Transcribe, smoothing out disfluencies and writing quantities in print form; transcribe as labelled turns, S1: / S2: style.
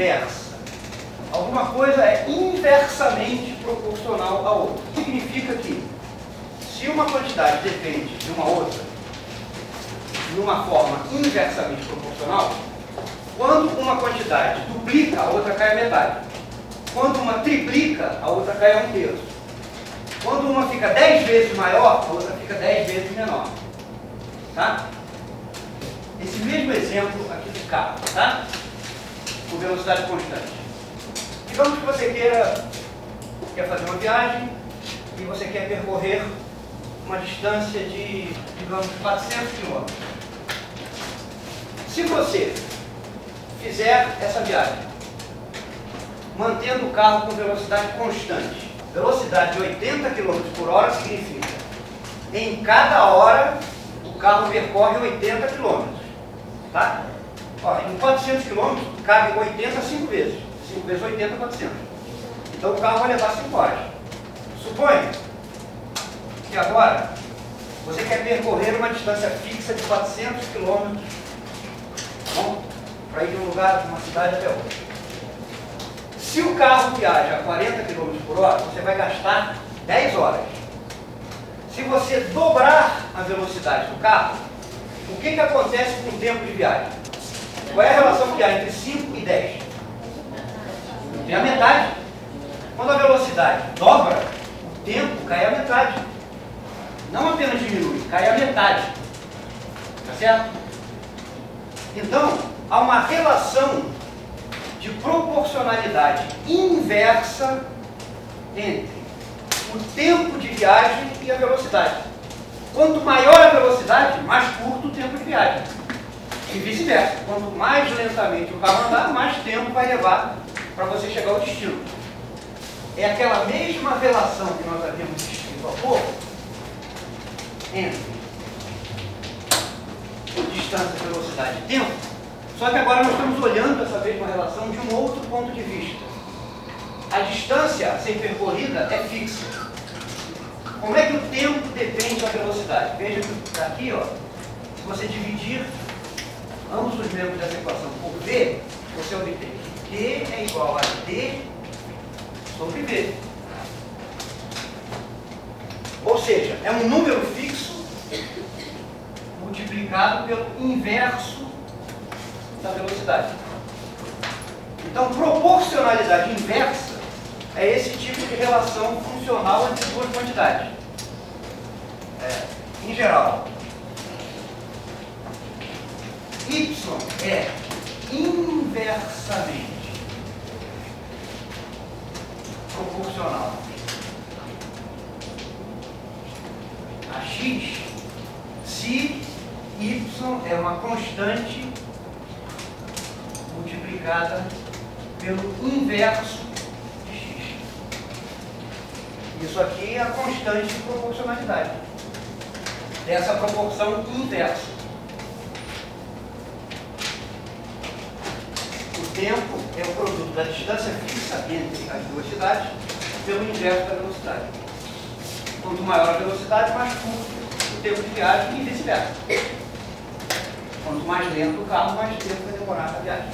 S1: inversa. Alguma coisa é inversamente proporcional à outra. Significa que, se uma quantidade depende de uma outra, de uma forma inversamente proporcional, quando uma quantidade duplica, a outra cai a metade. Quando uma triplica, a outra cai a 1/3. Quando uma fica 10 vezes maior, a outra fica 10 vezes menor. Tá? Esse mesmo exemplo aqui do carro, tá? Com velocidade constante. Digamos que você quer fazer uma viagem e você quer percorrer uma distância de, digamos, 400 km. Se você fizer essa viagem mantendo o carro com velocidade constante, velocidade de 80 km por hora significa em cada hora o carro percorre 80 km. Tá? Ó, em 400 km cabe 80 5 vezes. 5 vezes 80, 400. Então o carro vai levar 5 horas. Suponha que agora você quer percorrer uma distância fixa de 400 km para ir de um lugar, de uma cidade até outra. Se o carro viaja a 40 km por hora, você vai gastar 10 horas. Se você dobrar a velocidade do carro, o que acontece com o tempo de viagem? Qual é a relação que há entre 5 e 10? Tem a metade. Quando a velocidade dobra, o tempo cai a metade. Não apenas diminui, cai a metade. Tá certo? Então, há uma relação de proporcionalidade inversa entre o tempo de viagem e a velocidade. Quanto maior a velocidade, mais curto o tempo de viagem. E vice-versa. Quanto mais lentamente o carro andar, mais tempo vai levar para você chegar ao destino. É aquela mesma relação que nós havíamos descrito há pouco entre distância, velocidade e tempo, só que agora nós estamos olhando essa mesma relação de um outro ponto de vista. A distância a ser percorrida é fixa. Como é que o tempo depende da velocidade? Veja que daqui, ó, se você dividir ambos os membros dessa equação por V, você obtém que T é igual a D sobre V. Ou seja, é um número fixo multiplicado pelo inverso da velocidade. Então, proporcionalidade inversa é esse tipo de relação funcional entre duas quantidades. Em geral, y é inversamente proporcional a x se y é uma constante multiplicada pelo inverso de x. Isso aqui é a constante de proporcionalidade dessa proporção inversa. O tempo é o produto da distância fixa entre as duas cidades pelo inverso da velocidade. Quanto maior a velocidade, mais curto o tempo de viagem e vice-versa. Quanto mais lento o carro, mais tempo vai demorar a viagem.